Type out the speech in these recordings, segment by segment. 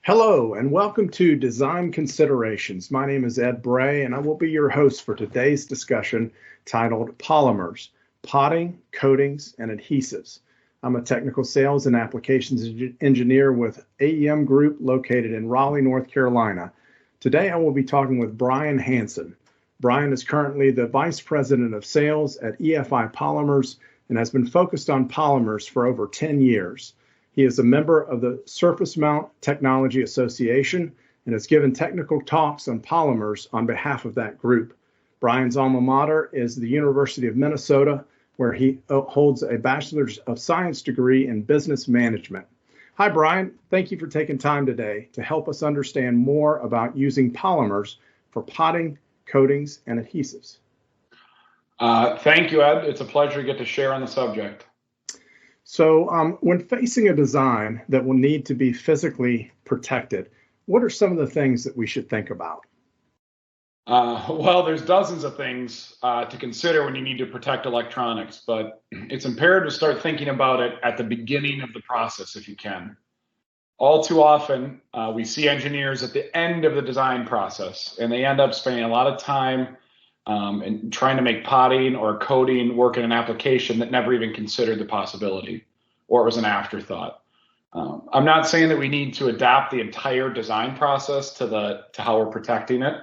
Hello and welcome to Design Considerations. My name is Ed Bray and I will be your host for today's discussion titled Polymers, Potting, Coatings, and Adhesives. I'm a technical sales and applications engineer with AEM Group located in Raleigh, North Carolina. Today I will be talking with Brian Hanson. Brian is currently the Vice President of Sales at EFI Polymers and has been focused on polymers for over 10 years. He is a member of the Surface Mount Technology Association and has given technical talks on polymers on behalf of that group. Brian's alma mater is the University of Minnesota, where he holds a Bachelor's of Science degree in Business Management. Hi, Brian. Thank you for taking time today to help us understand more about using polymers for potting, coatings, and adhesives. Thank you, Ed. It's a pleasure to get to share on the subject. So when facing a design that will need to be physically protected, what are some of the things that we should think about? Well, there's dozens of things to consider when you need to protect electronics, but it's imperative to start thinking about it at the beginning of the process if you can. All too often, we see engineers at the end of the design process, and they end up spending a lot of time and trying to make potting or coating work in an application that never even considered the possibility, or it was an afterthought. I'm not saying that we need to adapt the entire design process to how we're protecting it,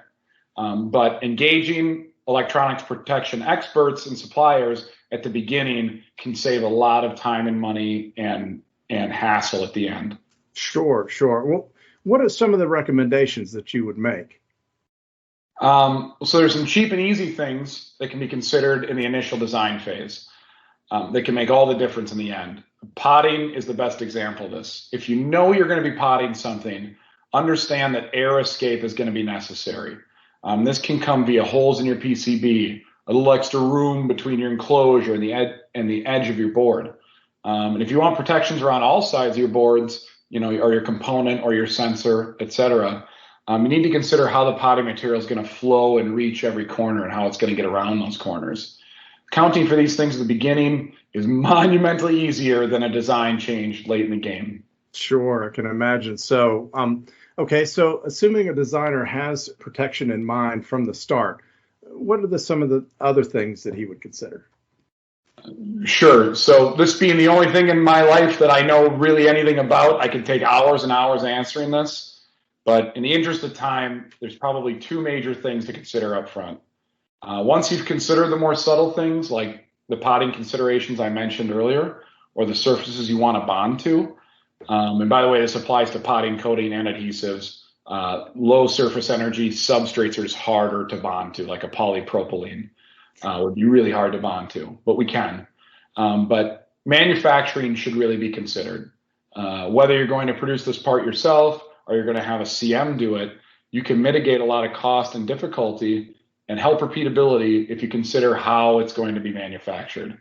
but engaging electronics protection experts and suppliers at the beginning can save a lot of time and money and hassle at the end. Sure. Well, what are some of the recommendations that you would make? So there's some cheap and easy things that can be considered in the initial design phase that can make all the difference in the end. Potting is the best example of this. If you know you're going to be potting something, understand that air escape is going to be necessary. This can come via holes in your PCB, a little extra room between your enclosure and the edge of your board. And if you want protections around all sides of your boards, or your component or your sensor, etc., you need to consider how the potting material is going to flow and reach every corner and how it's going to get around those corners. Counting for these things at the beginning is monumentally easier than a design change late in the game. Sure, I can imagine. So, so assuming a designer has protection in mind from the start, what are some of the other things that he would consider? Sure. So this being the only thing in my life that I know really anything about, I could take hours and hours answering this. But in the interest of time, there's probably two major things to consider up front. Once you've considered the more subtle things like the potting considerations I mentioned earlier, or the surfaces you want to bond to, and by the way, this applies to potting, coating, and adhesives. Low surface energy substrates are just harder to bond to, like a polypropylene would be really hard to bond to, but we can. But manufacturing should really be considered. Whether you're going to produce this part yourself, or you're going to have a CM do it, you can mitigate a lot of cost and difficulty and help repeatability if you consider how it's going to be manufactured.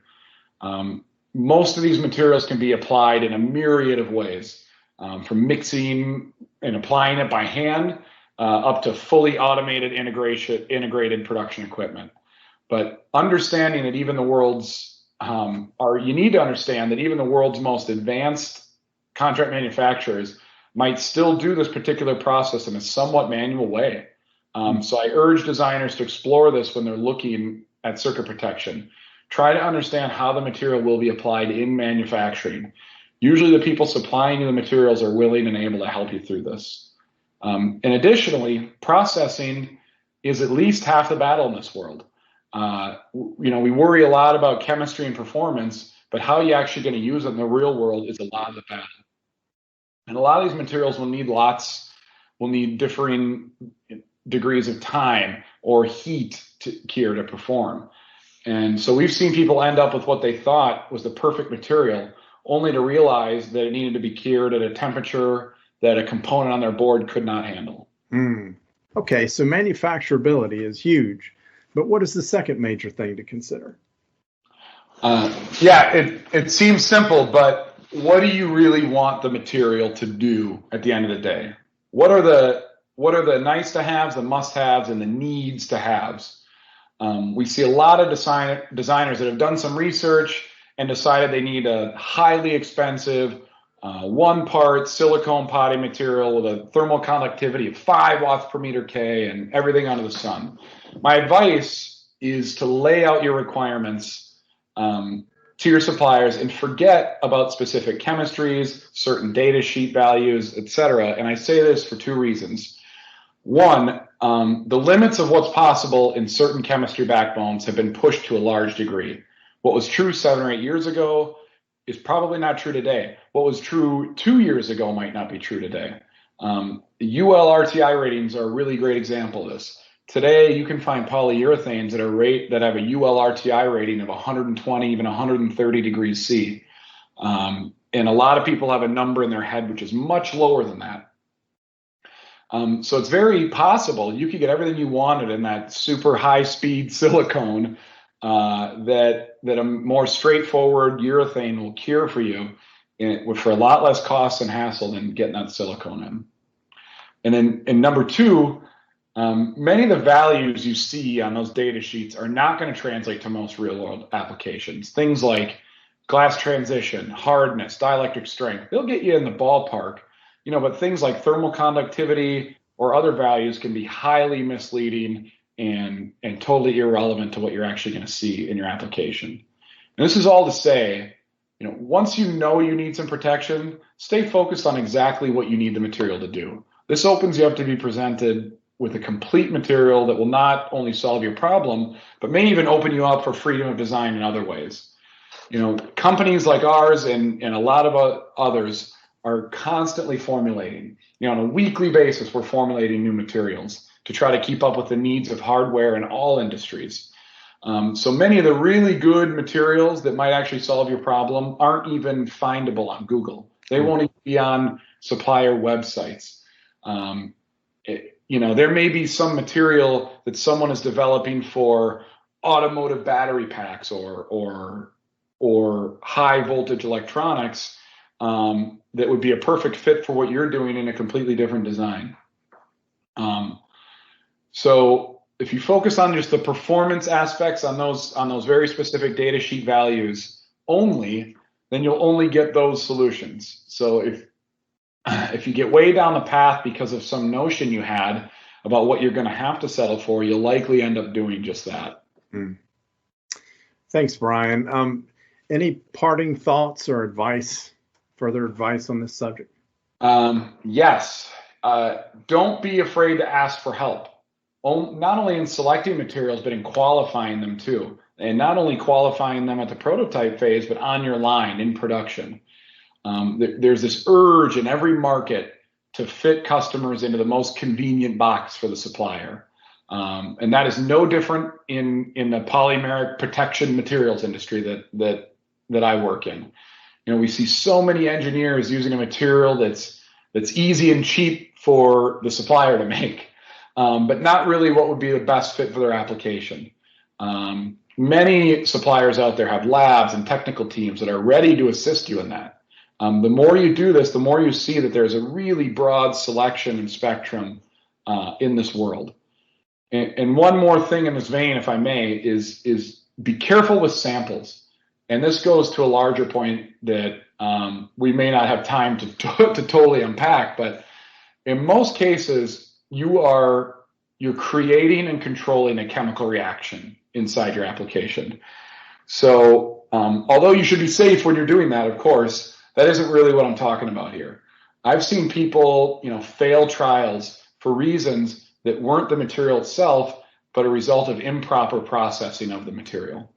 Most of these materials can be applied in a myriad of ways, from mixing and applying it by hand up to fully automated integrated production equipment. But understanding that even the world's, you need to understand that even the world's most advanced contract manufacturers might still do this particular process in a somewhat manual way. So I urge designers to explore this when they're looking at circuit protection. Try to understand how the material will be applied in manufacturing. Usually the people supplying you the materials are willing and able to help you through this. And additionally, processing is at least half the battle in this world. We worry a lot about chemistry and performance, but how you're actually going to use it in the real world is a lot of the battle. And a lot of these materials will need differing degrees of time or heat to cure to perform. And so we've seen people end up with what they thought was the perfect material, only to realize that it needed to be cured at a temperature that a component on their board could not handle. Okay, so manufacturability is huge, but what is the second major thing to consider? It seems simple, but what do you really want the material to do at the end of the day? What are the nice to haves, the must haves, and the needs to haves? We see a lot of designers that have done some research and decided they need a highly expensive one part silicone potting material with a thermal conductivity of 5 watts per meter K and everything under the sun. My advice is to lay out your requirements to your suppliers and forget about specific chemistries, certain data sheet values, etc. And I say this for 2 reasons. One, the limits of what's possible in certain chemistry backbones have been pushed to a large degree. What was true 7 or 8 years ago is probably not true today. What was true 2 years ago might not be true today. The UL RTI ratings are a really great example of this. Today, you can find polyurethanes that have a UL RTI rating of 120, even 130 degrees C. And a lot of people have a number in their head which is much lower than that. So it's very possible you could get everything you wanted in that super high-speed silicone that a more straightforward urethane will cure for you for a lot less cost and hassle than getting that silicone in. And then, and number 2, many of the values you see on those data sheets are not going to translate to most real-world applications. Things like glass transition, hardness, dielectric strength, they'll get you in the ballpark. But things like thermal conductivity or other values can be highly misleading and totally irrelevant to what you're actually going to see in your application. And this is all to say, once you know you need some protection, stay focused on exactly what you need the material to do. This opens you up to be presented with a complete material that will not only solve your problem, but may even open you up for freedom of design in other ways. Companies like ours and a lot of others are constantly formulating. On a weekly basis, we're formulating new materials to try to keep up with the needs of hardware in all industries. So many of the really good materials that might actually solve your problem aren't even findable on Google. They won't even be on supplier websites. There may be some material that someone is developing for automotive battery packs or high voltage electronics that would be a perfect fit for what you're doing in a completely different design. So if you focus on just the performance aspects on those very specific data sheet values only, then you'll only get those solutions. So if you get way down the path because of some notion you had about what you're going to have to settle for, you'll likely end up doing just that. Thanks, Brian. Any parting thoughts or further advice on this subject? Yes. Don't be afraid to ask for help. Not only in selecting materials, but in qualifying them too. And not only qualifying them at the prototype phase, but on your line in production. There's this urge in every market to fit customers into the most convenient box for the supplier. And that is no different in the polymeric protection materials industry that I work in. We see so many engineers using a material that's easy and cheap for the supplier to make, but not really what would be the best fit for their application. Many suppliers out there have labs and technical teams that are ready to assist you in that. The more you do this, the more you see that there's a really broad selection and spectrum in this world. And one more thing in this vein, if I may, is be careful with samples. And this goes to a larger point that we may not have time to totally unpack, but in most cases, you're creating and controlling a chemical reaction inside your application. So although you should be safe when you're doing that, of course, that isn't really what I'm talking about here. I've seen people, fail trials for reasons that weren't the material itself, but a result of improper processing of the material.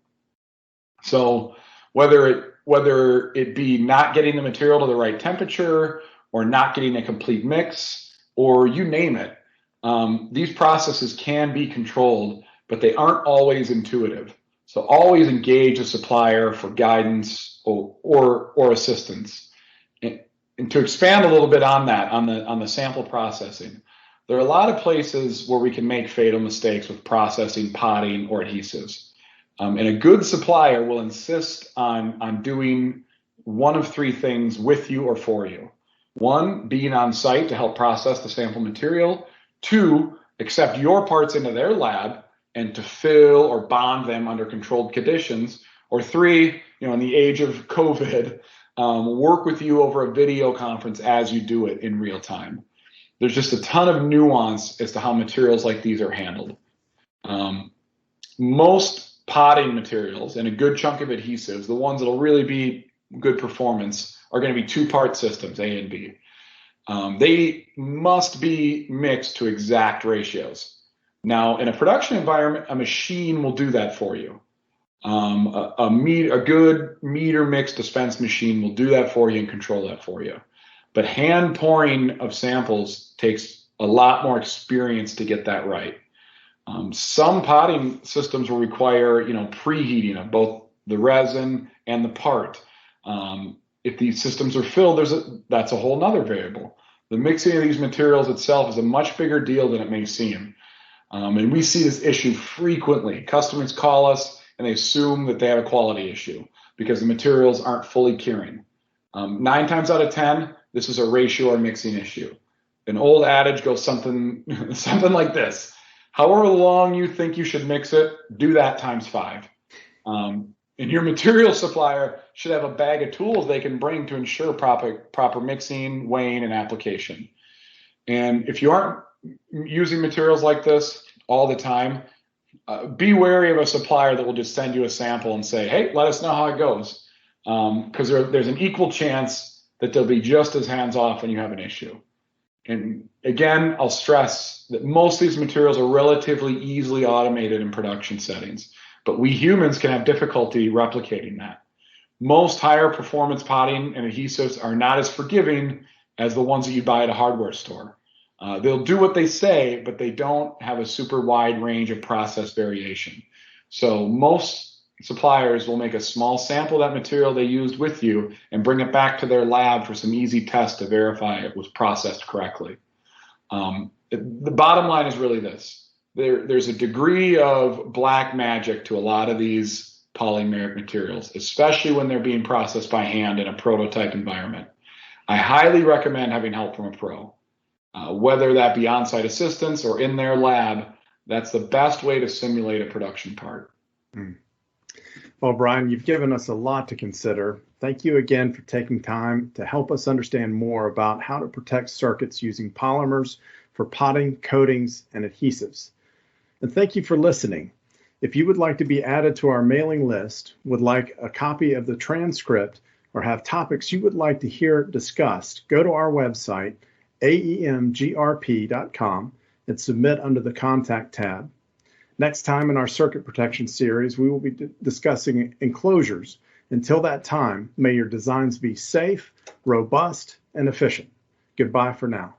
So whether it be not getting the material to the right temperature or not getting a complete mix, or you name it, these processes can be controlled, but they aren't always intuitive. So always engage a supplier for guidance or assistance. And to expand a little bit on that, on the sample processing, there are a lot of places where we can make fatal mistakes with processing, potting, or adhesives. And a good supplier will insist on doing one of 3 things with you or for you. 1, being on site to help process the sample material. 2, accept your parts into their lab and to fill or bond them under controlled conditions. Or 3, in the age of COVID, work with you over a video conference as you do it in real time. There's just a ton of nuance as to how materials like these are handled. Most potting materials and a good chunk of adhesives, the ones that'll really be good performance, are going to be two-part systems, A and B. They must be mixed to exact ratios. Now, in a production environment, a machine will do that for you. A good meter mix dispense machine will do that for you and control that for you. But hand pouring of samples takes a lot more experience to get that right. Some potting systems will require, preheating of both the resin and the part. If these systems are filled, that's a whole nother variable. The mixing of these materials itself is a much bigger deal than it may seem. And we see this issue frequently. Customers call us and they assume that they have a quality issue because the materials aren't fully curing. 9 times out of 10, this is a ratio or mixing issue. An old adage goes something like this. However long you think you should mix it, do that times 5. And your material supplier should have a bag of tools they can bring to ensure proper mixing, weighing, and application. And if you aren't using materials like this all the time, be wary of a supplier that will just send you a sample and say, hey, let us know how it goes. Because there's an equal chance that they'll be just as hands-off when you have an issue. And again, I'll stress that most of these materials are relatively easily automated in production settings, but we humans can have difficulty replicating that. Most higher performance potting and adhesives are not as forgiving as the ones that you buy at a hardware store. They'll do what they say, but they don't have a super wide range of process variation. So most suppliers will make a small sample of that material they used with you and bring it back to their lab for some easy tests to verify it was processed correctly. The bottom line is really this. There's a degree of black magic to a lot of these polymeric materials, especially when they're being processed by hand in a prototype environment. I highly recommend having help from a pro. Whether that be on-site assistance or in their lab, that's the best way to simulate a production part. Well, Brian, you've given us a lot to consider. Thank you again for taking time to help us understand more about how to protect circuits using polymers for potting, coatings, and adhesives. And thank you for listening. If you would like to be added to our mailing list, would like a copy of the transcript, or have topics you would like to hear discussed, go to our website, aemgrp.com, and submit under the Contact tab. Next time in our circuit protection series, we will be discussing enclosures. Until that time, may your designs be safe, robust, and efficient. Goodbye for now.